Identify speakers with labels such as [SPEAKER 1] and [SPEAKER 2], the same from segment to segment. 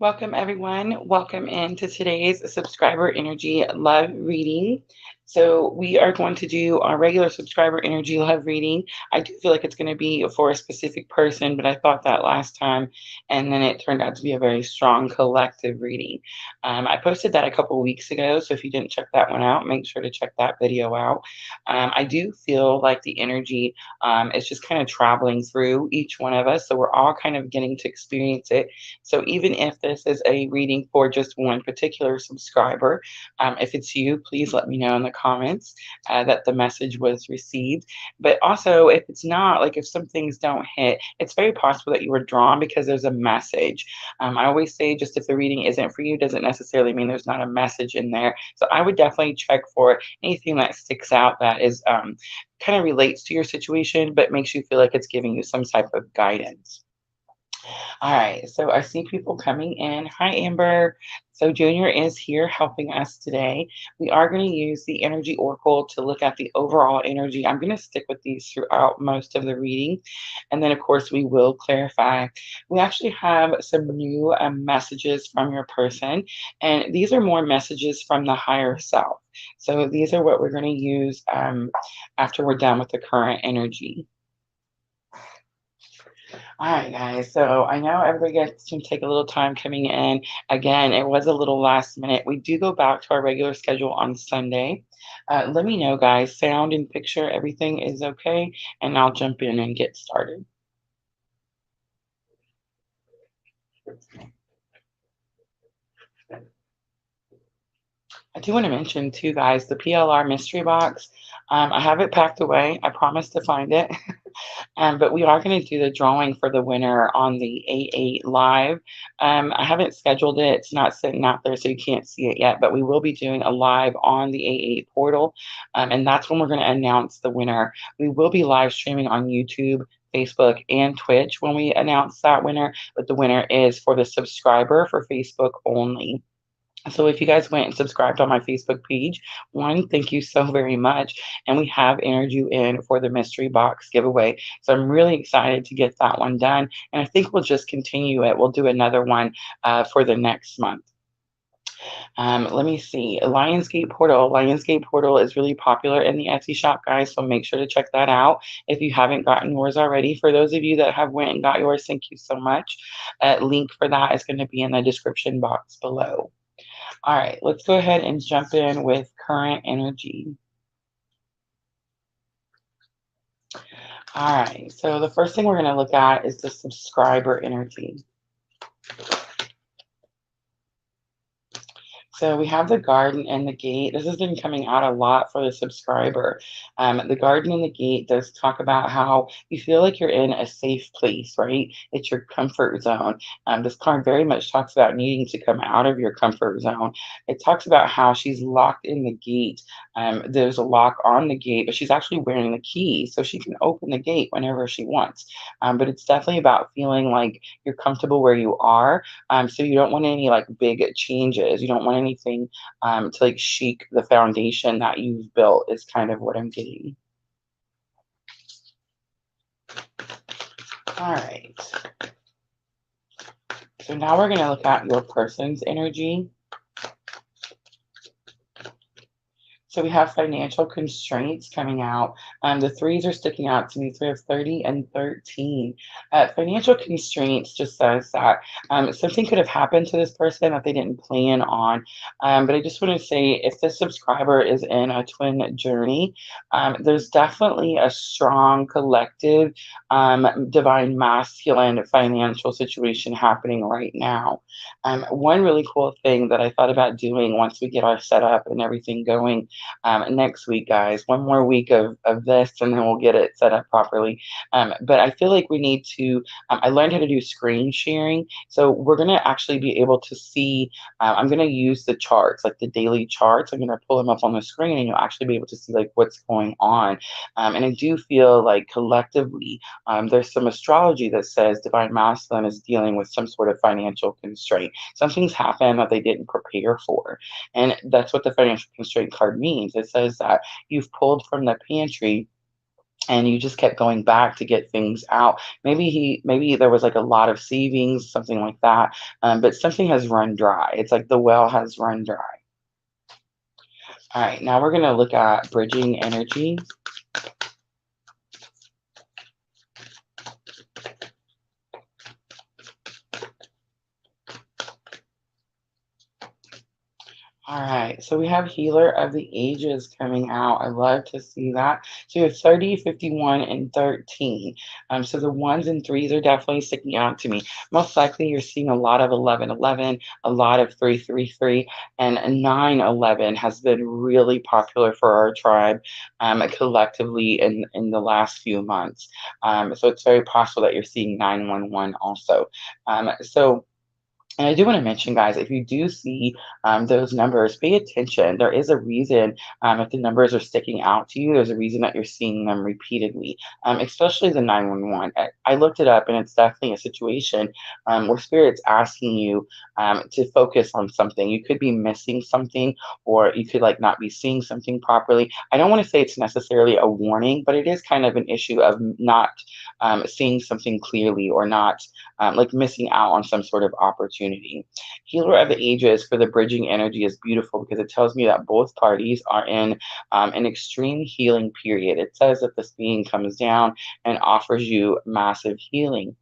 [SPEAKER 1] Welcome, everyone. Welcome into today's subscriber energy love reading. So, we are going to do our regular subscriber energy love reading. I do feel like it's going to be for a specific person, but I thought that last time, and then it turned out to be a very strong collective reading. I posted that a couple weeks ago, so if you didn't check that one out, make sure to check that video out. I do feel like the energy is just kind of traveling through each one of us, so we're all kind of getting to experience it. So even if this is a reading for just one particular subscriber, if it's you, please let me know in the comments that the message was received. But also, if it's not, like if some things don't hit, it's very possible that you were drawn because there's a message. I always say just if the reading isn't for you, doesn't necessarily mean there's not a message in there. So I would definitely check for anything that sticks out that is kind of relates to your situation, but makes you feel like it's giving you some type of guidance. All right, so I see people coming in. Hi, Amber. So Junior is here helping us today. We are going to use the Energy Oracle to look at the overall energy. I'm going to stick with these throughout most of the reading. And then, of course, we will clarify. We actually have some new messages from your person, and these are more messages from the higher self. So these are what we're going to use after we're done with the current energy. All right, guys. So I know everybody gets to take a little time coming in. Again, it was a little last minute. We do go back to our regular schedule on Sunday. Let me know, guys. Sound and picture, everything is okay, and I'll jump in and get started. I do want to mention too, guys, the PLR mystery box. I have it packed away. I promise to find it. But we are going to do the drawing for the winner on the A8 live. I haven't scheduled it. It's not sitting out there, so you can't see it yet. But we will be doing a live on the A8 portal, and that's when we're going to announce the winner. We will be live streaming on YouTube, Facebook, and Twitch when we announce that winner. But the winner is for the subscriber for Facebook only. So if you guys went and subscribed on my Facebook page, one, thank you so very much. And we have entered you in for the mystery box giveaway. So I'm really excited to get that one done. And I think we'll just continue it. We'll do another one for the next month. Let me see. Lionsgate Portal. Lionsgate Portal is really popular in the Etsy shop, guys. So make sure to check that out if you haven't gotten yours already. For those of you that have went and got yours, thank you so much. Link for that is going to be in the description box below. All right, let's go ahead and jump in with current energy. All right, so the first thing we're going to look at is the subscriber energy. So we have the garden and the gate. This has been coming out a lot for the subscriber. The garden and the gate does talk about how you feel like you're in a safe place, right? It's your comfort zone. This card very much talks about needing to come out of your comfort zone. It talks about how she's locked in the gate. There's a lock on the gate, but she's actually wearing the key, so she can open the gate whenever she wants. But it's definitely about feeling like you're comfortable where you are. So you don't want any like big changes. You don't want anything to like shake the foundation that you've built is kind of what I'm getting. All right. So now we're going to look at your person's energy. So we have financial constraints coming out. The threes are sticking out to me. So we have 30 and 13. Financial constraints just says that something could have happened to this person that they didn't plan on. But I just want to say if this subscriber is in a twin journey, there's definitely a strong collective divine masculine financial situation happening right now. One really cool thing that I thought about doing once we get our setup and everything going next week, guys. One more week of this, and then we'll get it set up properly. But I feel like we need to. I learned how to do screen sharing, so we're going to actually be able to see. I'm going to use the charts, like the daily charts. I'm going to pull them up on the screen, and you'll actually be able to see like what's going on. And I do feel like collectively, there's some astrology that says divine masculine is dealing with some sort of financial constraint. Something's happened that they didn't prepare for, and that's what the financial constraint card means. It says that you've pulled from the pantry and you just kept going back to get things out. Maybe there was like a lot of savings, something like that. But something has run dry. It's like the well has run dry. All right, now we're gonna look at bridging energy. All right, so we have Healer of the Ages coming out. I love to see that. So you have 30, 51, and 13. So the ones and threes are definitely sticking out to me. Most likely you're seeing a lot of 11, 11, a lot of 333, and 911 has been really popular for our tribe collectively in the last few months. So it's very possible that you're seeing 911 also. So and I do want to mention, guys, if you do see those numbers, pay attention. There is a reason if the numbers are sticking out to you, there's a reason that you're seeing them repeatedly, especially the 911. I looked it up, and it's definitely a situation where Spirit's asking you to focus on something. You could be missing something, or you could like not be seeing something properly. I don't want to say it's necessarily a warning, but it is kind of an issue of not seeing something clearly, or not like missing out on some sort of opportunity. Healer of the Ages for the bridging energy is beautiful because it tells me that both parties are in an extreme healing period. It says that this being comes down and offers you massive healing.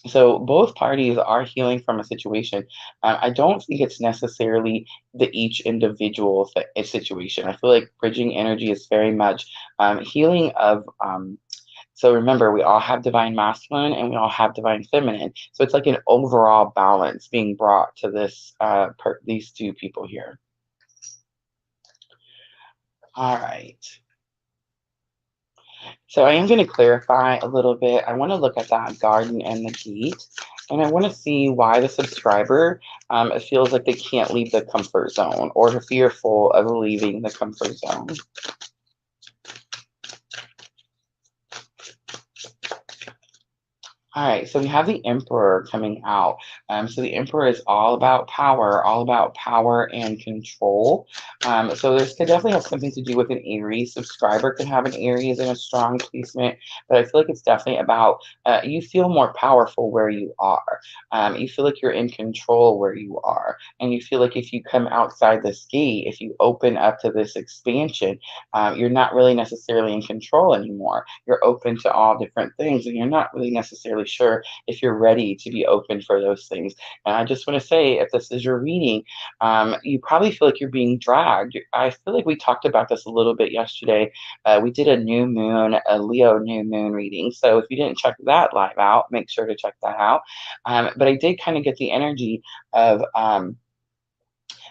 [SPEAKER 1] So both parties are healing from a situation. I don't think it's necessarily the each individual situation. I feel like bridging energy is very much healing of so remember, we all have divine masculine and we all have divine feminine. So it's like an overall balance being brought to these two people here. All right. So I am going to clarify a little bit. I want to look at that garden and the gate, and I want to see why the subscriber feels like they can't leave the comfort zone or are fearful of leaving the comfort zone. All right, so we have the Emperor coming out. So the Emperor is all about power and control. So this could definitely have something to do with an Aries subscriber. Could have an Aries in a strong placement, but I feel like it's definitely about you feel more powerful where you are. You feel like you're in control where you are, and you feel like if you come outside this gate, if you open up to this expansion, you're not really necessarily in control anymore. You're open to all different things, and you're not really necessarily sure if you're ready to be open for those things. And I just want to say, if this is your reading, you probably feel like you're being dragged. I feel like we talked about this a little bit yesterday. We did a new moon, a Leo new moon reading. So if you didn't check that live out, make sure to check that out. But I did kind of get the energy of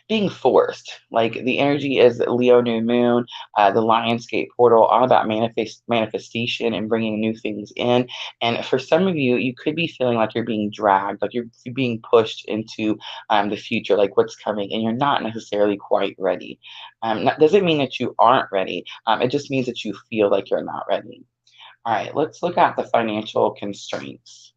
[SPEAKER 1] being forced. Like the energy is Leo new moon, the Lionsgate portal, all about manifestation and bringing new things in. And for some of you, you could be feeling like you're being dragged, like you're being pushed into the future, like what's coming, and you're not necessarily quite ready. That doesn't mean that you aren't ready. It just means that you feel like you're not ready. All right, let's look at the financial constraints.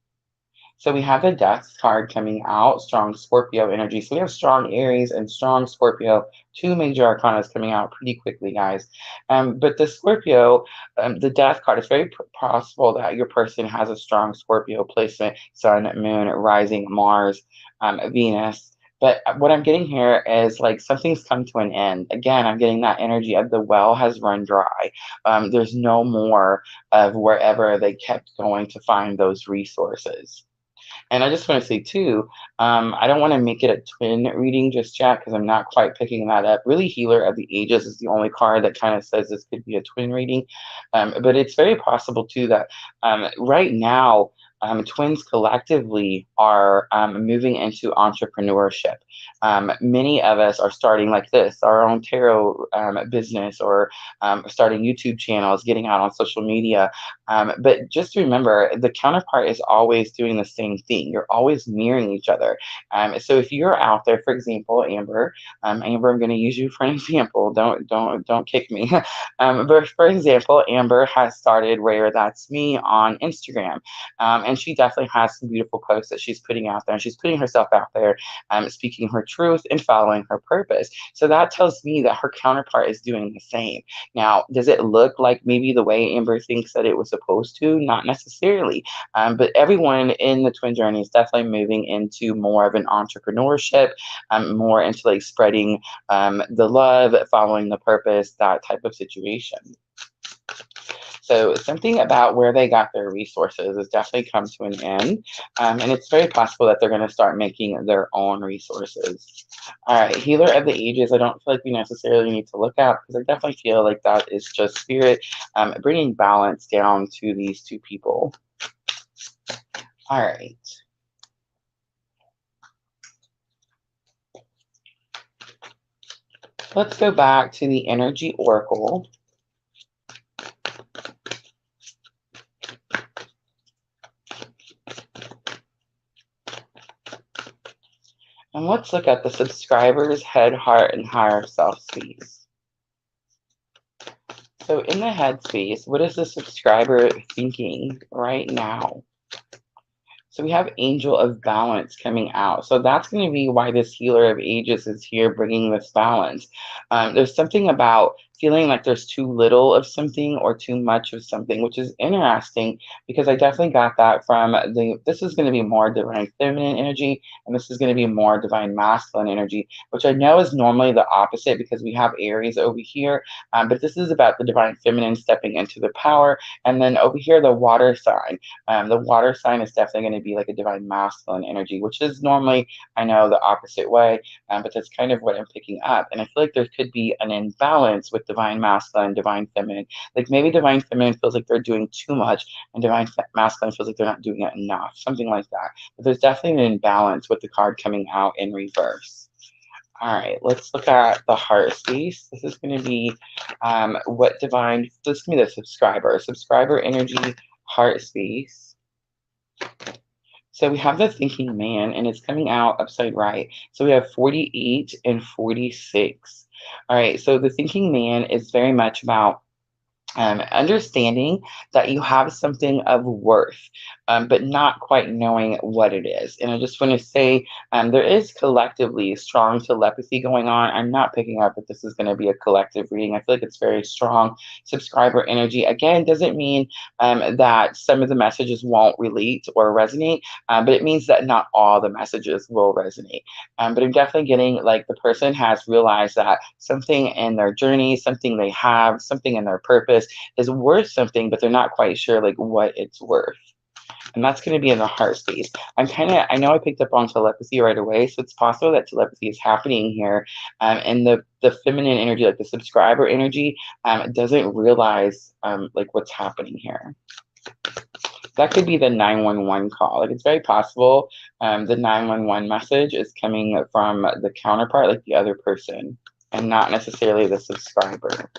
[SPEAKER 1] So we have the Death card coming out, strong Scorpio energy. So we have strong Aries and strong Scorpio, two major arcanas coming out pretty quickly, guys. But the Scorpio, the Death card, it's very possible that your person has a strong Scorpio placement, Sun, Moon, Rising, Mars, Venus. But what I'm getting here is like something's come to an end. Again, I'm getting that energy of the well has run dry. There's no more of wherever they kept going to find those resources. And I just want to say too, I don't want to make it a twin reading just yet because I'm not quite picking that up. Really, Healer of the Ages is the only card that kind of says this could be a twin reading. But it's very possible too that right now, twins collectively are moving into entrepreneurship. Many of us are starting like this, our own tarot business, or starting YouTube channels, getting out on social media. But just remember, the counterpart is always doing the same thing. You're always mirroring each other. So if you're out there, for example, Amber, Amber, I'm going to use you for an example. Don't kick me. But for example, Amber has started Rare That's Me on Instagram, and and she definitely has some beautiful posts that she's putting out there, and she's putting herself out there, speaking her truth and following her purpose. So that tells me that her counterpart is doing the same. Now, does it look like maybe the way Amber thinks that it was supposed to? Not necessarily. But everyone in the twin journey is definitely moving into more of an entrepreneurship, more into like spreading the love, following the purpose, that type of situation. So something about where they got their resources has definitely come to an end. And it's very possible that they're going to start making their own resources. All right, Healer of the Ages, I don't feel like we necessarily need to look at, because I definitely feel like that is just spirit bringing balance down to these two people. All right. Let's go back to the Energy Oracle. And let's look at the subscriber's head, heart, and higher self space. So in the head space, what is the subscriber thinking right now? So we have Angel of Balance coming out. So that's going to be why this Healer of Ages is here bringing this balance. There's something about feeling like there's too little of something or too much of something, which is interesting, because I definitely got that from this is going to be more divine feminine energy, and this is going to be more divine masculine energy, which I know is normally the opposite because we have Aries over here. But this is about the divine feminine stepping into the power. And then over here, the water sign. The water sign is definitely going to be like a divine masculine energy, which is normally, I know, the opposite way. But that's kind of what I'm picking up. And I feel like there could be an imbalance with divine masculine, divine feminine. Like maybe divine feminine feels like they're doing too much, and divine masculine feels like they're not doing it enough, something like that. But there's definitely an imbalance with the card coming out in reverse. All right, let's look at the heart space. This is going to be what divine, this is going to be the subscriber energy, heart space. So we have the thinking man, and it's coming out upside right. So we have 48 and 46. All right, so the thinking man is very much about understanding that you have something of worth, but not quite knowing what it is. And I just want to say there is collectively strong telepathy going on. I'm not picking up that this is going to be a collective reading. I feel like it's very strong subscriber energy. Again, doesn't mean that some of the messages won't relate or resonate, but it means that not all the messages will resonate. But I'm definitely getting like the person has realized that something in their journey, something they have, something in their purpose is worth something, but they're not quite sure like what it's worth. And that's going to be in the heart space. I know I picked up on telepathy right away, so it's possible that telepathy is happening here. And the feminine energy, like the subscriber energy, doesn't realize like what's happening here. That could be the 911 call. Like it's very possible the 911 message is coming from the counterpart, like the other person, and not necessarily the subscriber.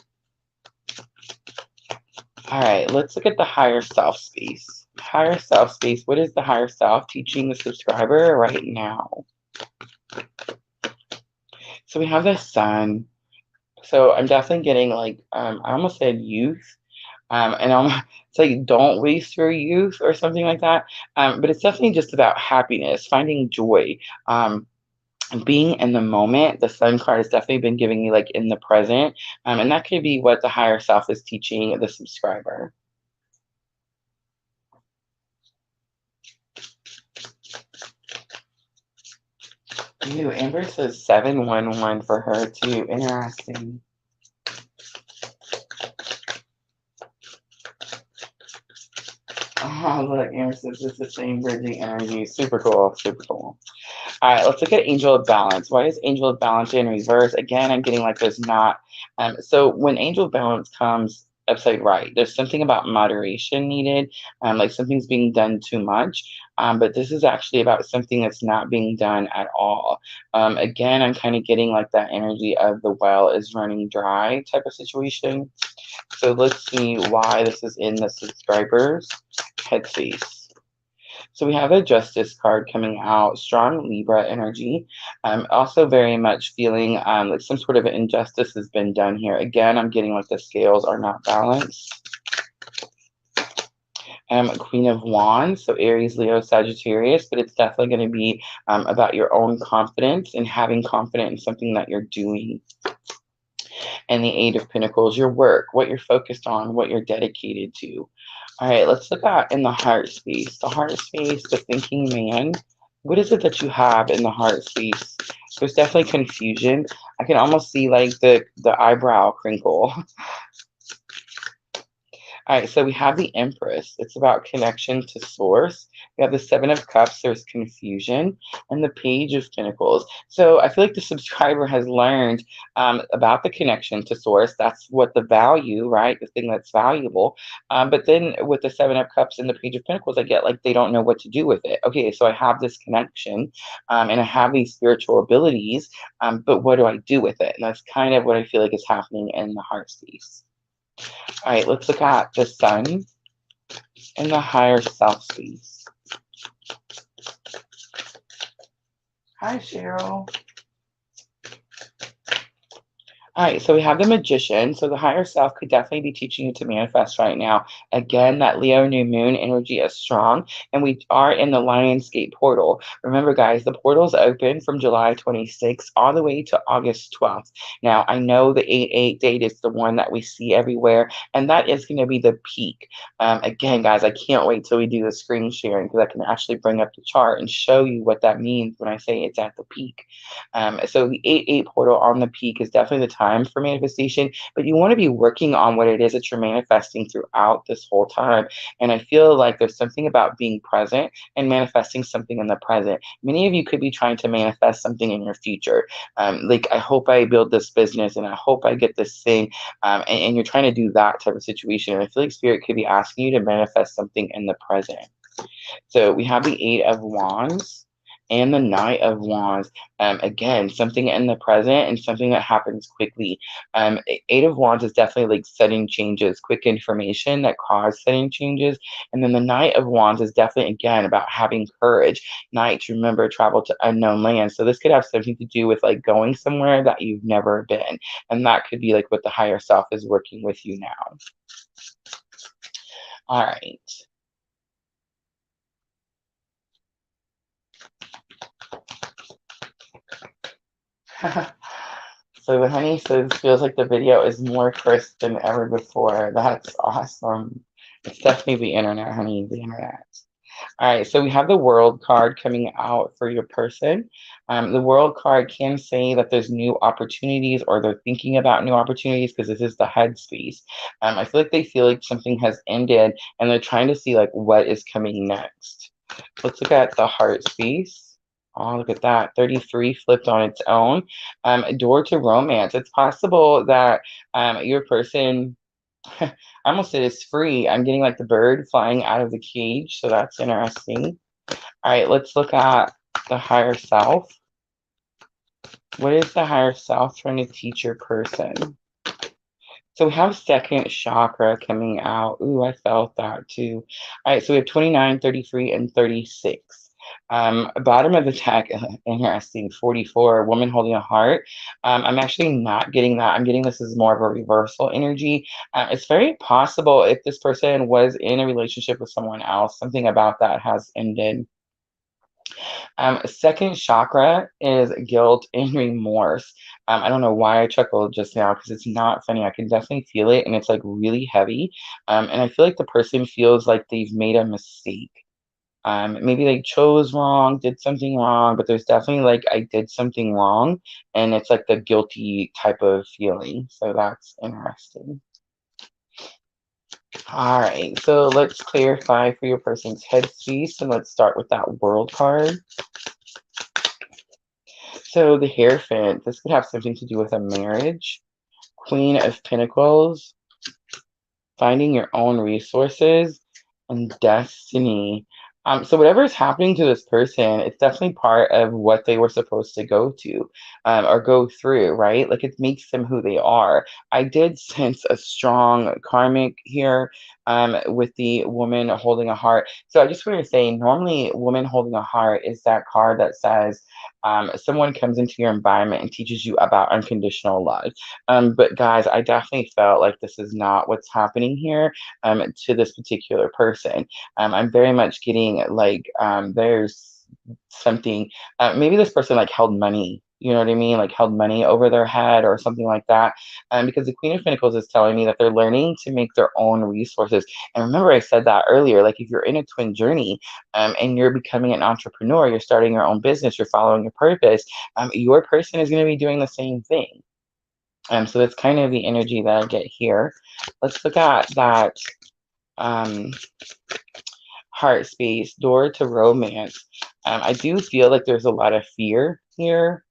[SPEAKER 1] All right, let's look at the higher self space. Higher self space, what is the higher self teaching the subscriber right now? So we have the sun. So I'm definitely getting like, I almost said youth. And it's like, don't waste your youth or something like that. But it's definitely just about happiness, finding joy. Being in the moment. The sun card has definitely been giving you like in the present, and that could be what the higher self is teaching the subscriber. Ooh, Amber says 711 for her too. Interesting. Oh, look, Amber says it's the same bridging energy. Super cool, super cool. All right, let's look at Angel of Balance. Why is Angel of Balance in reverse? Again, I'm getting like there's not. So when Angel of Balance comes upside right, there's something about moderation needed, like something's being done too much. But this is actually about something that's not being done at all. Again, I'm kind of getting like that energy of the well is running dry type of situation. So let's see why this is in the subscriber's headspace. So we have a Justice card coming out, strong Libra energy. Also very much feeling like some sort of injustice has been done here. Again, I'm getting like the scales are not balanced. Queen of Wands, so Aries, Leo, Sagittarius, but it's definitely going to be about your own confidence and having confidence in something that you're doing. And the Eight of Pentacles, your work, what you're focused on, what you're dedicated to. All right, let's look at in the heart space. The heart space, the thinking man. What is it that you have in the heart space? There's definitely confusion. I can almost see like the eyebrow crinkle. All right, so we have the Empress. It's about connection to source. We have the Seven of Cups. There's confusion. And the Page of Pentacles. So I feel like the subscriber has learned about the connection to source. That's what the value, right? The thing that's valuable. But then with the Seven of Cups and the Page of Pentacles, I get like they don't know what to do with it. Okay, so I have this connection and I have these spiritual abilities, but what do I do with it? And that's kind of what I feel like is happening in the heart space. All right, let's look at the Sun and the higher self space. Hi, Cheryl. All right, so we have the Magician. So the higher self could definitely be teaching you to manifest right now. Again, that Leo new moon energy is strong, and we are in the Lionsgate portal. Remember, guys, the portal's open from July 26th all the way to August 12th. Now, I know the 8/8 date is the one that we see everywhere, and that is going to be the peak. Again, guys, I can't wait till we do the screen sharing because I can actually bring up the chart and show you what that means when I say it's at the peak. So the 8/8 portal on the peak is definitely the time for manifestation, but you want to be working on what it is that you're manifesting throughout this whole time. And I feel like there's something about being present and manifesting something in the present. Many of you could be trying to manifest something in your future. Like, I hope I build this business and I hope I get this thing. And you're trying to do that type of situation. And I feel like Spirit could be asking you to manifest something in the present. So we have the Eight of Wands and the Knight of Wands. Again, something in the present and something that happens quickly. Eight of Wands is definitely like sudden changes, quick information that cause sudden changes. And then the Knight of Wands is definitely, again, about having courage. Knights, remember, travel to unknown lands. So this could have something to do with like going somewhere that you've never been. And that could be like what the higher self is working with you now. All right. So the honey says feels like the video is more crisp than ever before. That's awesome. It's definitely the internet, honey, the internet. All right, so we have the World card coming out for your person. The World card can say that there's new opportunities or they're thinking about new opportunities because this is the headspace. I feel like something has ended and they're trying to see like what is coming next. Let's look at the heart space. Oh, look at that. 33 flipped on its own. Door to romance. It's possible that your person, I almost said it's free. I'm getting like the bird flying out of the cage. So that's interesting. All right, let's look at the higher self. What is the higher self trying to teach your person? So we have second chakra coming out. Ooh, I felt that too. All right, so we have 29, 33, and 36. Bottom of the deck, interesting, 44, woman holding a heart. I'm actually not getting that. I'm getting this as more of a reversal energy. It's very possible if this person was in a relationship with someone else, something about that has ended. Second chakra is guilt and remorse. I don't know why I chuckled just now because it's not funny. I can definitely feel it and it's like really heavy. And I feel like the person feels like they've made a mistake. Maybe they chose wrong, did something wrong, but there's definitely like I did something wrong, and it's like the guilty type of feeling. So that's interesting. All right, so let's clarify for your person's headspace, and let's start with that World card. So the Hierophant, this could have something to do with a marriage. Queen of Pentacles, finding your own resources, and destiny. So whatever is happening to this person, it's definitely part of what they were supposed to go to or go through, right? Like it makes them who they are. I did sense a strong karmic here, with the woman holding a heart. So I just want to say, normally, woman holding a heart is that card that says someone comes into your environment and teaches you about unconditional love. But guys, I definitely felt like this is not what's happening here to this particular person. I'm very much getting like there's something, maybe this person like held money. You know what I mean? Like held money over their head or something like that. Because the Queen of Pentacles is telling me that they're learning to make their own resources. And remember, I said that earlier. Like if you're in a twin journey and you're becoming an entrepreneur, you're starting your own business, you're following your purpose, your person is going to be doing the same thing. So that's kind of the energy that I get here. Let's look at that heart space, door to romance. I do feel like there's a lot of fear here.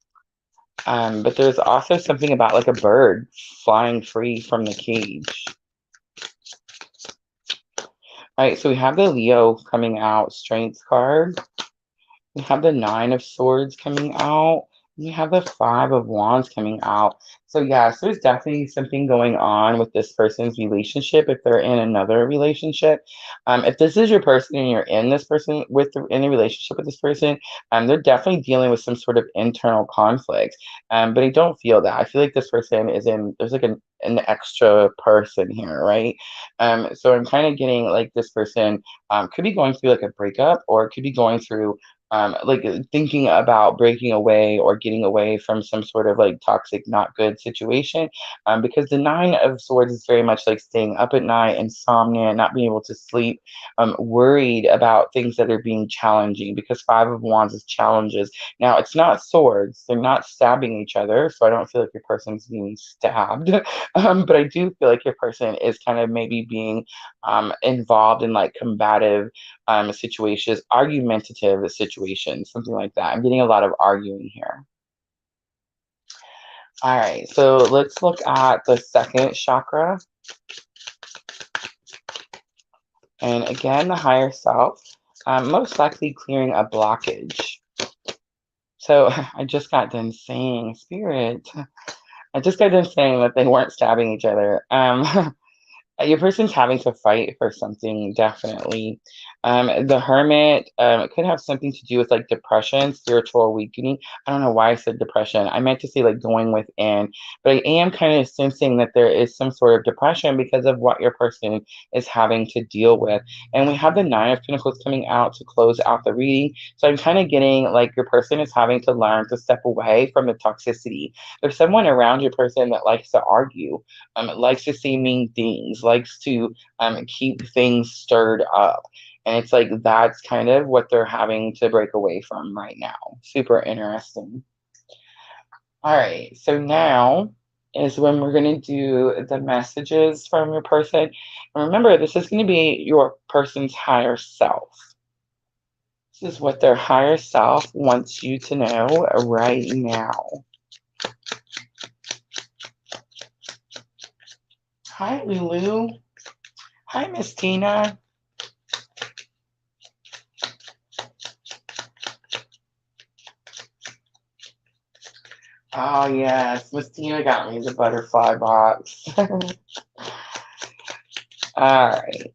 [SPEAKER 1] But there's also something about like a bird flying free from the cage. All right, so we have the Leo coming out, Strength card. We have the Nine of Swords coming out. We have the Five of Wands coming out. So yes, there's definitely something going on with this person's relationship if they're in another relationship. If this is your person and you're in this person in a relationship with this person, they're definitely dealing with some sort of internal conflict. But I don't feel that. I feel like this person is there's like an extra person here, right? So I'm kind of getting like this person could be going through like a breakup, or it could be going through like thinking about breaking away or getting away from some sort of like toxic, not good situation. Because the Nine of Swords is very much like staying up at night, insomnia, not being able to sleep, worried about things that are being challenging, because Five of Wands is challenges. Now, it's not swords, they're not stabbing each other, so I don't feel like your person's being stabbed. But I do feel like your person is kind of maybe being involved in like combative situations, argumentative situations, something like that. I'm getting a lot of arguing here. All right, so let's look at the second chakra. And again, the higher self, most likely clearing a blockage. So I just got done saying, Spirit, I just got done saying that they weren't stabbing each other. Your person's having to fight for something, definitely. The Hermit, it could have something to do with like depression, spiritual awakening. I don't know why I said depression. I meant to say like going within, but I am kind of sensing that there is some sort of depression because of what your person is having to deal with. And we have the Nine of Pentacles coming out to close out the reading. So I'm kind of getting like your person is having to learn to step away from the toxicity. There's someone around your person that likes to argue, likes to say mean things, likes to keep things stirred up. And it's like that's kind of what they're having to break away from right now. Super interesting. All right, so now is when we're going to do the messages from your person. And remember, this is going to be your person's higher self. This is what their higher self wants you to know right now. Hi, Lulu. Hi, Miss Tina. Oh, yes. Miss Tina got me the butterfly box. All right.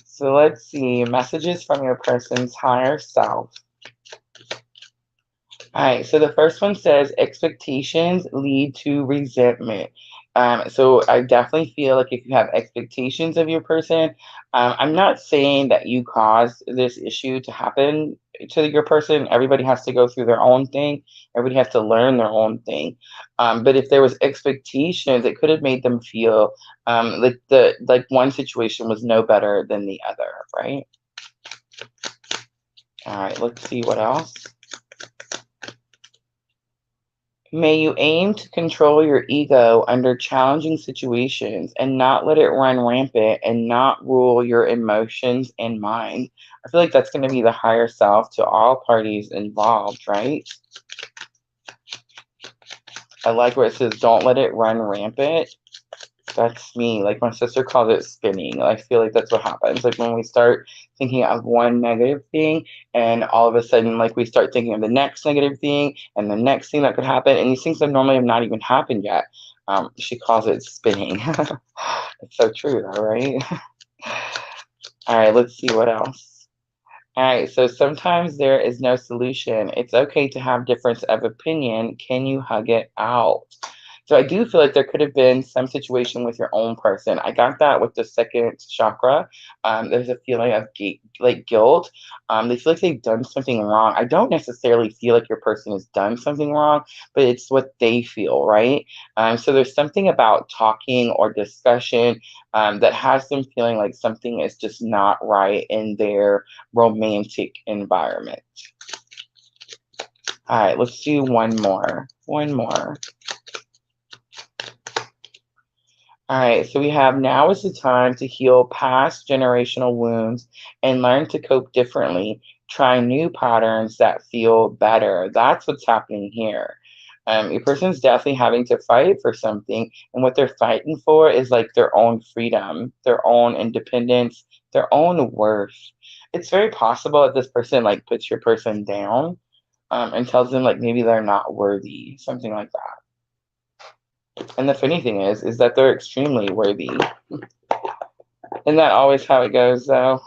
[SPEAKER 1] So let's see. Messages from your person's higher self. All right. So the first one says expectations lead to resentment. So I definitely feel like if you have expectations of your person, I'm not saying that you caused this issue to happen to your person. Everybody has to go through their own thing. Everybody has to learn their own thing. But if there was expectations, it could have made them feel like one situation was no better than the other, right? All right, let's see what else. May you aim to control your ego under challenging situations and not let it run rampant and not rule your emotions and mind. I feel like that's going to be the higher self to all parties involved, right? I like where it says, don't let it run rampant. That's me. Like my sister calls it spinning. I feel like that's what happens. Like when we start thinking of one negative thing and all of a sudden like we start thinking of the next negative thing and the next thing that could happen. And these things that normally have not even happened yet. She calls it spinning. It's so true though, right? All right, let's see what else. All right, so sometimes there is no solution. It's okay to have difference of opinion. Can you hug it out? So I do feel like there could have been some situation with your own person. I got that with the second chakra. There's a feeling of like guilt. They feel like they've done something wrong. I don't necessarily feel like your person has done something wrong, but it's what they feel, right? So there's something about talking or discussion that has them feeling like something is just not right in their romantic environment. All right, let's do one more. One more. All right, so we have now is the time to heal past generational wounds and learn to cope differently. Try new patterns that feel better. That's what's happening here. Your person's definitely having to fight for something, and what they're fighting for is like their own freedom, their own independence, their own worth. It's very possible that this person like puts your person down and tells them like maybe they're not worthy, something like that. And the funny thing is that they're extremely worthy. Isn't that always how it goes, though?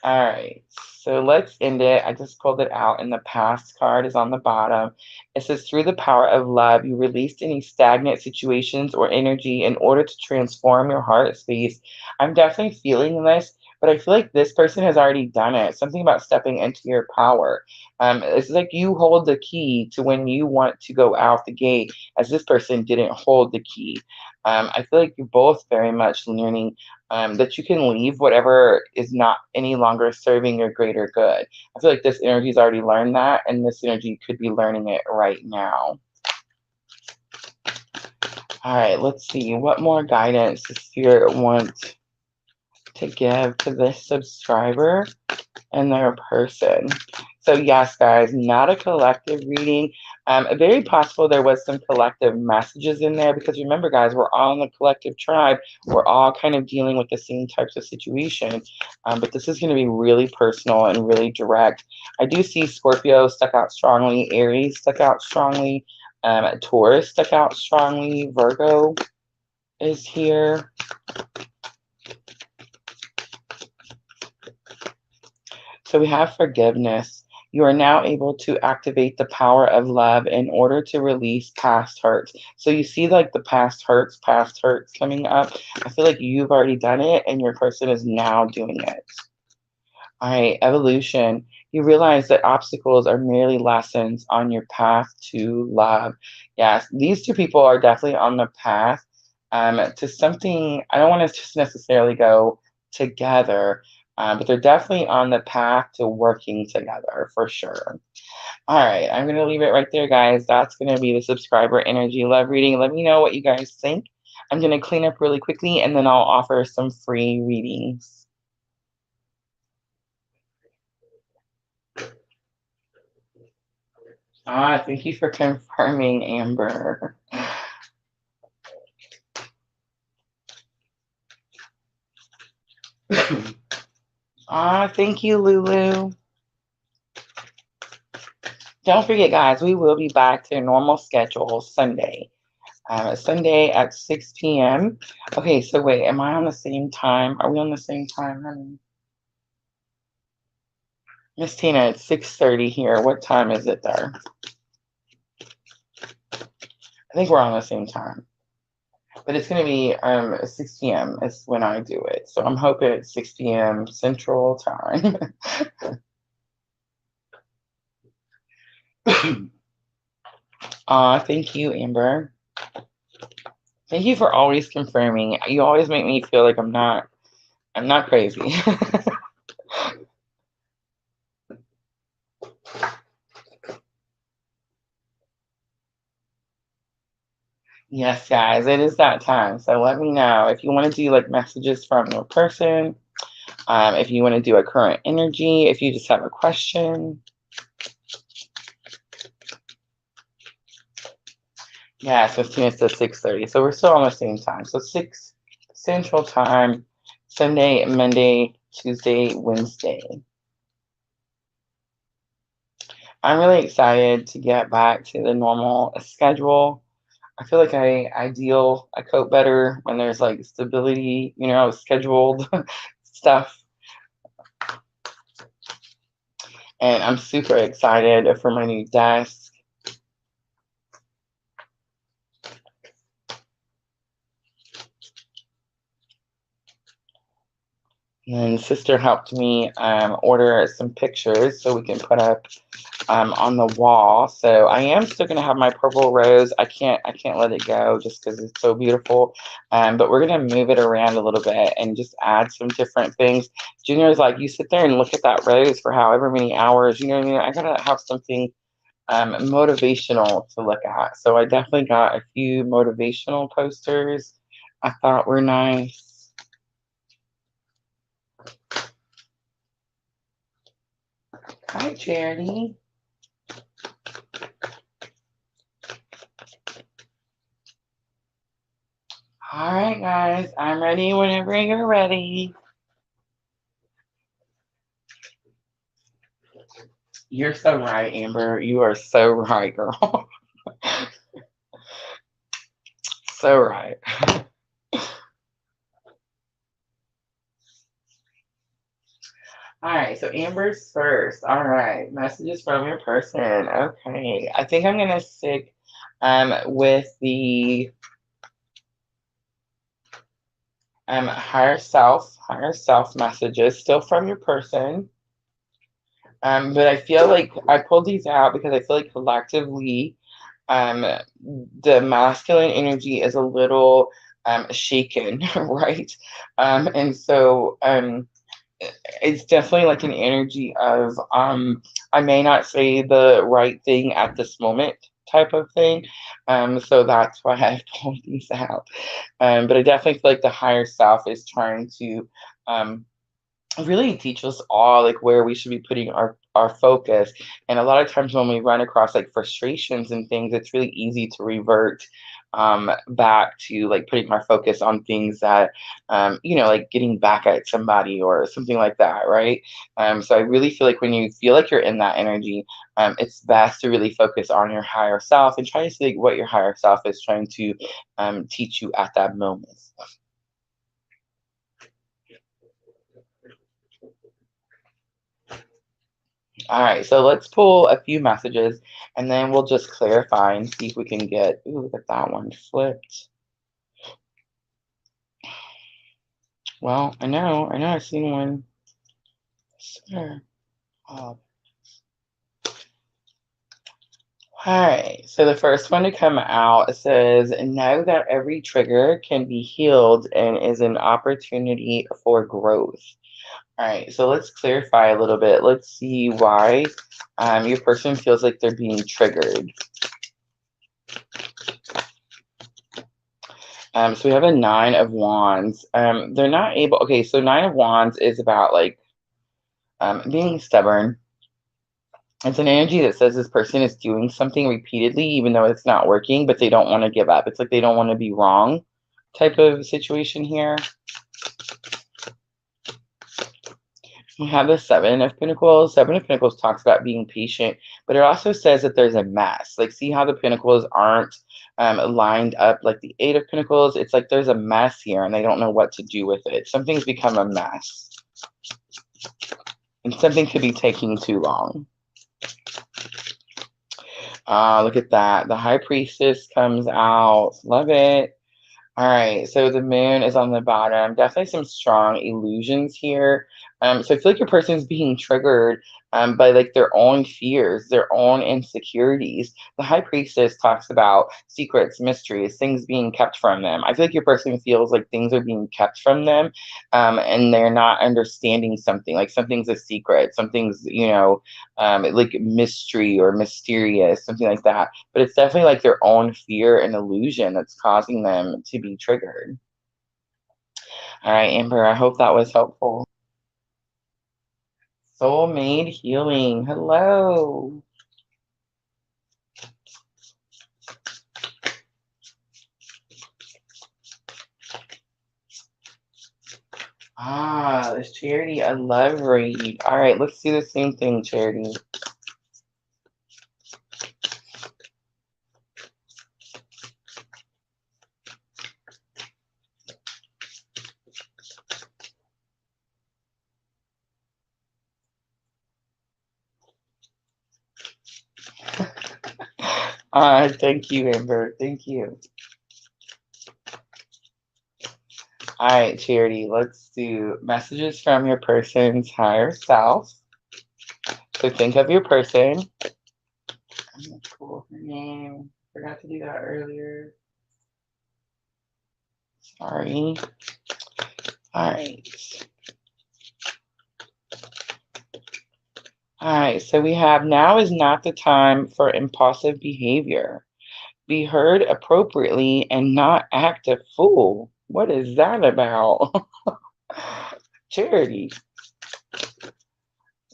[SPEAKER 1] All right, so let's end it. I just pulled it out, and the past card is on the bottom. It says, through the power of love, you released any stagnant situations or energy in order to transform your heart space. I'm definitely feeling this, but I feel like this person has already done it. Something about stepping into your power. It's like you hold the key to when you want to go out the gate, as this person didn't hold the key. I feel like you're both very much learning that you can leave whatever is not any longer serving your greater good. I feel like this energy's already learned that, and this energy could be learning it right now. All right, let's see. What more guidance does Spirit want to give to this subscriber and their person? So yes, guys, not a collective reading. Very possible there was some collective messages in there because remember, guys, we're all in the collective tribe. We're all kind of dealing with the same types of situations, but this is going to be really personal and really direct. I do see Scorpio stuck out strongly, Aries stuck out strongly, Taurus stuck out strongly, Virgo is here. So we have forgiveness. You are now able to activate the power of love in order to release past hurts. So you see like the past hurts coming up. I feel like you've already done it and your person is now doing it. All right, evolution. You realize that obstacles are merely lessons on your path to love. Yes, these two people are definitely on the path to something. I don't want to just necessarily go together, but they're definitely on the path to working together for sure. All right, I'm going to leave it right there, guys. That's going to be the subscriber energy love reading. Let me know what you guys think. I'm going to clean up really quickly and then I'll offer some free readings. Thank you for confirming, Amber. Thank you, Lulu. Don't forget, guys, we will be back to normal schedule Sunday. Sunday at 6 p.m. Okay, so wait, am I on the same time? Are we on the same time, honey? Miss Tina, it's 6:30 here. What time is it there? I think we're on the same time. But it's going to be 6 p.m. is when I do it. So I'm hoping it's 6 p.m. Central Time. Thank you, Amber. Thank you for always confirming. You always make me feel like I'm not crazy. Yes, guys, it is that time. So let me know if you want to do like messages from your person, if you want to do a current energy, if you just have a question. Yeah, so it's at 6:30. So we're still on the same time. So 6 Central Time, Sunday, Monday, Tuesday, Wednesday. I'm really excited to get back to the normal schedule. I feel like I cope better when there's like stability, you know, scheduled stuff. And I'm super excited for my new desk. And sister helped me order some pictures so we can put up on the wall. So I am still gonna have my purple rose. I can't let it go just because it's so beautiful. But we're gonna move it around a little bit and just add some different things. Junior's like, you sit there and look at that rose for however many hours. You know what I mean? I gotta have something motivational to look at. So I definitely got a few motivational posters I thought were nice. Hi, Charity. All right, guys, I'm ready whenever you're ready. You're so right, Amber. You are so right, girl. So right. All right, so Amber's first. All right, messages from your person. Okay, I think I'm gonna stick with the higher self messages, still from your person. But I feel like I pulled these out because I feel like collectively, the masculine energy is a little shaken, right? And so it's definitely like an energy of I may not say the right thing at this moment type of thing. So that's why I pulled these out. But I definitely feel like the higher self is trying to really teach us all like where we should be putting our focus. And a lot of times when we run across like frustrations and things, it's really easy to revert back to like putting our focus on things that you know, like getting back at somebody or something like that, right? So I really feel like when you feel like you're in that energy, it's best to really focus on your higher self and try to see like, what your higher self is trying to teach you at that moment. All right, so let's pull a few messages and then we'll just clarify and see if we can get, ooh, look at that one flipped. Well, I know I've seen one. Sure. Oh. All right, so the first one to come out says, know that every trigger can be healed and is an opportunity for growth. All right, so let's clarify a little bit. Let's see why your person feels like they're being triggered. So we have a Nine of Wands. They're not able, okay, so Nine of Wands is about like being stubborn. It's an energy that says this person is doing something repeatedly, even though it's not working, but they don't want to give up. It's like they don't want to be wrong type of situation here. We have the Seven of Pentacles. Seven of Pentacles talks about being patient, but it also says that there's a mess. Like, see how the Pentacles aren't lined up like the Eight of Pentacles? It's like there's a mess here and they don't know what to do with it. Something's become a mess. And something could be taking too long. Look at that. The High Priestess comes out. Love it. All right, so the moon is on the bottom. Definitely some strong illusions here. So I feel like your person's being triggered by like their own fears, their own insecurities. The High Priestess talks about secrets, mysteries, things being kept from them. I feel like your person feels like things are being kept from them, and they're not understanding something. Like something's a secret, something's, you know, like mystery or mysterious, something like that. But it's definitely like their own fear and illusion that's causing them to be triggered. All right, Amber, I hope that was helpful. Soulmate healing. Hello. Ah, this Charity, I love read. All right, let's do the same thing, Charity. Thank you, Amber. Thank you. All right, Charity, let's do messages from your person's higher self. So think of your person. I'm gonna pull her name. Forgot to do that earlier. Sorry. All right. All right, so we have now is not the time for impulsive behavior. Be heard appropriately and not act a fool. What is that about? Charity.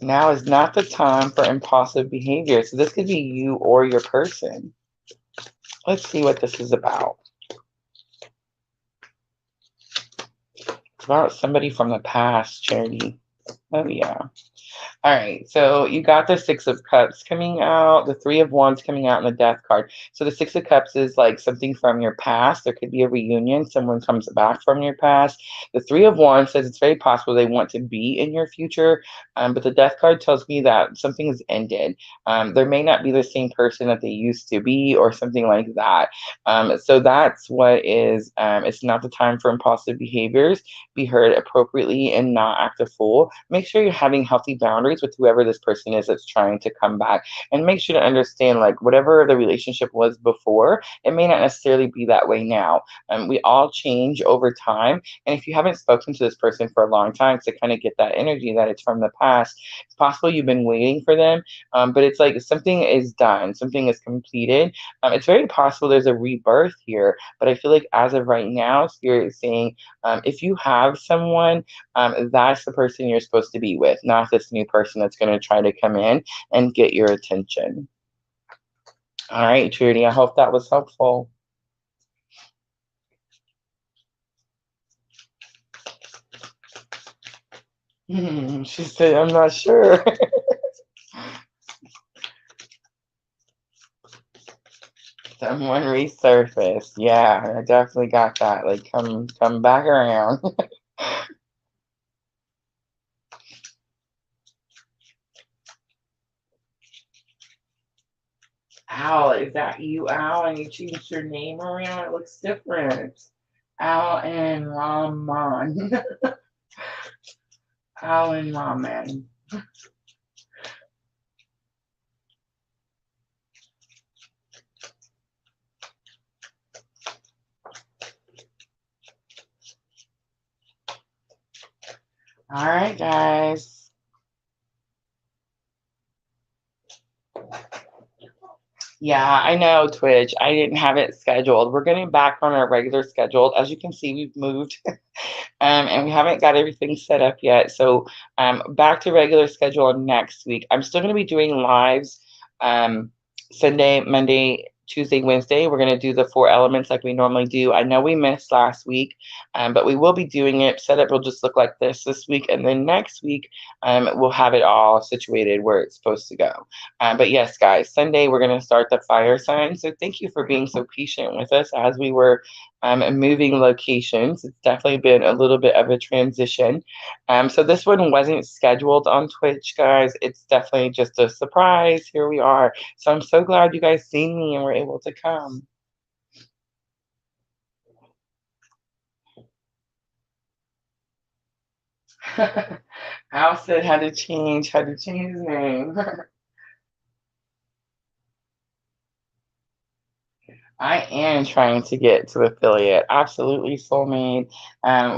[SPEAKER 1] Now is not the time for impulsive behavior. So this could be you or your person. Let's see what this is about. It's about somebody from the past, Charity. Oh, yeah. All right, so you got the Six of Cups coming out, the Three of Wands coming out, and the Death card. So the Six of Cups is like something from your past. There could be a reunion. Someone comes back from your past. The Three of Wands says it's very possible they want to be in your future, but the Death card tells me that something has ended. There may not be the same person that they used to be or something like that. So that's what is, it's not the time for impulsive behaviors. Be heard appropriately and not act a fool. Make sure you're having healthy boundaries with whoever this person is that's trying to come back, and make sure to understand, like, whatever the relationship was before, it may not necessarily be that way now. We all change over time, and if you haven't spoken to this person for a long time to kind of get that energy that it's from the past, it's possible you've been waiting for them, but it's like something is done, something is completed. It's very possible there's a rebirth here, but I feel like as of right now, Spirit is saying, if you have someone, that's the person you're supposed to be with, not this new person that's going to try to come in and get your attention. All right, Trudy, I hope that was helpful. She said, I'm not sure. Someone resurfaced. Yeah, I definitely got that. Like, come back around. Al, is that you, Al? And you changed your name around? It looks different. Al and Rahman. Al and Rahman. All right, guys. Yeah, I know, Twitch. I didn't have it scheduled. We're getting back on our regular schedule. As you can see, we've moved and we haven't got everything set up yet. So back to regular schedule next week. I'm still going to be doing lives Sunday, Monday, Tuesday, Wednesday. We're going to do the 4 elements like we normally do. I know we missed last week, but we will be doing it. Setup will just look like this week. And then next week, we'll have it all situated where it's supposed to go. But yes, guys, Sunday, we're going to start the fire sign. So thank you for being so patient with us as we were moving locations. It's definitely been a little bit of a transition. So this one wasn't scheduled on Twitch, guys. It's definitely just a surprise. Here we are. So I'm so glad you guys seen me and were able to come. Al said had to change his name. I am trying to get to affiliate. Absolutely, soulmate.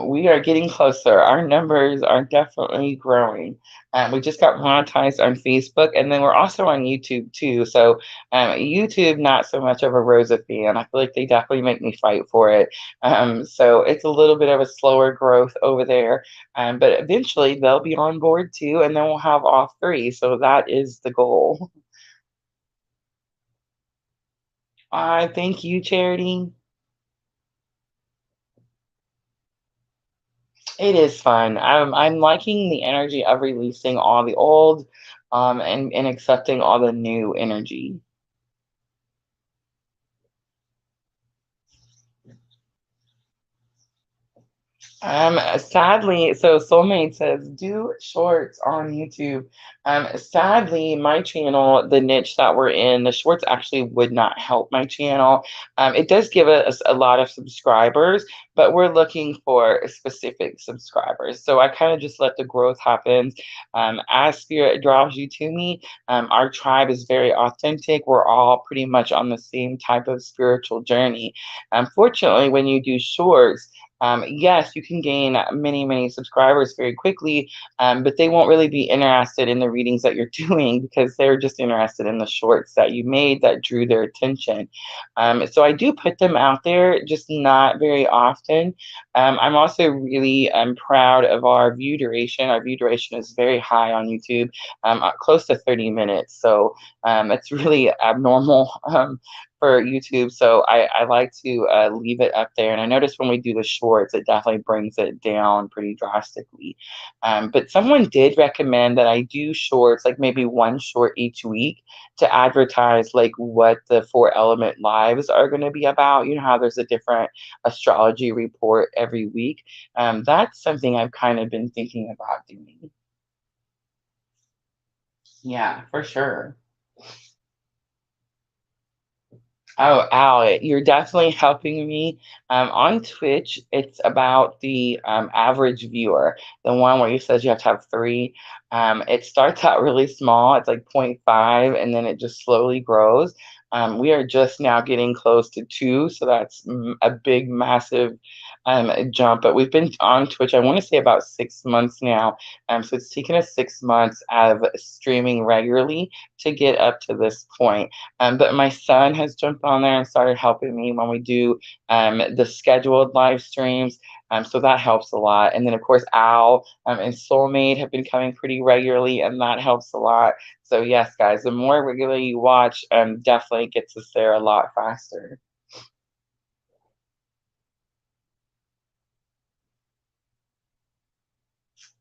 [SPEAKER 1] We are getting closer. Our numbers are definitely growing. We just got monetized on Facebook, and then we're also on YouTube too. So YouTube, not so much of a Rosa fan. I feel like they definitely make me fight for it. So it's a little bit of a slower growth over there. But eventually they'll be on board too, and then we'll have all 3. So that is the goal. Thank you, Charity. It is fun. I'm liking the energy of releasing all the old, and accepting all the new energy. Sadly, so Soulmate says do shorts on YouTube. Sadly, my channel, the niche that we're in, the shorts actually would not help my channel. It does give us a lot of subscribers, but we're looking for specific subscribers. So I kind of just let the growth happen. As spirit draws you to me, our tribe is very authentic. We're all pretty much on the same type of spiritual journey. Unfortunately, when you do shorts, yes, you can gain many, many subscribers very quickly, but they won't really be interested in the readings that you're doing because they're just interested in the shorts that you made that drew their attention. So I do put them out there, just not very often. I'm also really proud of our view duration. Our view duration is very high on YouTube, close to 30 minutes. So it's really abnormal. For YouTube. So I like to leave it up there. And I notice when we do the shorts, it definitely brings it down pretty drastically. But someone did recommend that I do shorts, like maybe one short each week to advertise like what the four element lives are going to be about. You know how there's a different astrology report every week. That's something I've kind of been thinking about doing. Yeah, for sure. Oh, Al, you're definitely helping me. On Twitch, it's about the average viewer, the one where you says you have to have three. It starts out really small, it's like zero point 0.5, and then it just slowly grows. We are just now getting close to two, so that's a big, massive jump. But we've been on Twitch, I want to say about 6 months now. So it's taken us 6 months of streaming regularly to get up to this point. But my son has jumped on there and started helping me when we do the scheduled live streams. So that helps a lot. And then, of course, Al and Soulmate have been coming pretty regularly, and that helps a lot. So, yes, guys, the more regularly you watch, definitely gets us there a lot faster.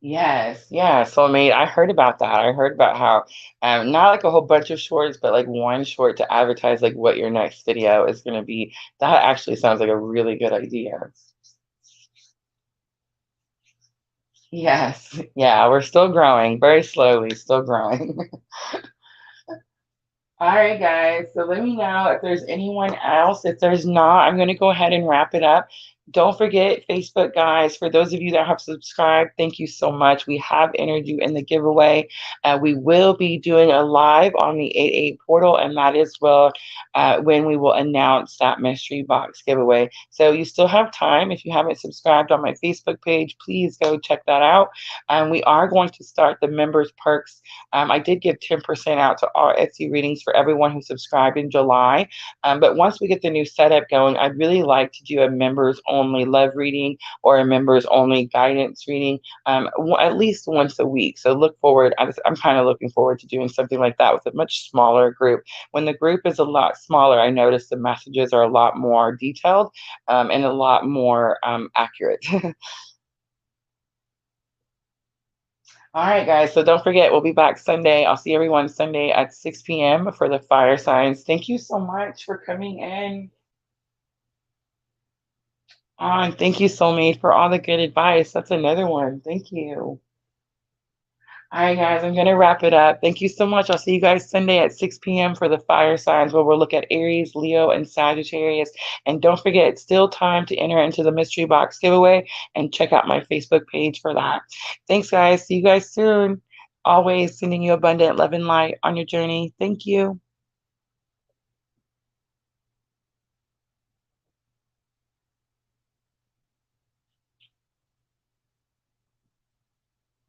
[SPEAKER 1] Yes, yeah, Soulmate. I heard about that. I heard about how not like a whole bunch of shorts, but like one short to advertise like what your next video is going to be. That actually sounds like a really good idea. Yes, yeah, we're still growing, very slowly, still growing. All right, guys. So let me know if there's anyone else. If there's not, I'm going to go ahead and wrap it up. Don't forget Facebook, guys. For those of you that have subscribed, thank you so much. We have entered you in the giveaway. We will be doing a live on the 8-8 portal, and that is when we will announce that mystery box giveaway. So you still have time. If you haven't subscribed on my Facebook page, please go check that out. We are going to start the members perks. I did give 10% out to all Etsy readings for everyone who subscribed in July. But once we get the new setup going, I'd really like to do a members only love reading or a members only guidance reading at least once a week. So look forward. I'm kind of looking forward to doing something like that with a much smaller group. When the group is a lot smaller, I notice the messages are a lot more detailed and a lot more accurate. All right, guys. So don't forget, we'll be back Sunday. I'll see everyone Sunday at 6 p.m. for the fire signs. Thank you so much for coming in. On. Thank you, Soulmate, for all the good advice. That's another one. Thank you. All right, guys, I'm going to wrap it up. Thank you so much. I'll see you guys Sunday at 6 p.m. for the fire signs where we'll look at Aries, Leo, and Sagittarius. And don't forget, it's still time to enter into the mystery box giveaway and check out my Facebook page for that. Thanks, guys. See you guys soon. Always sending you abundant love and light on your journey. Thank you.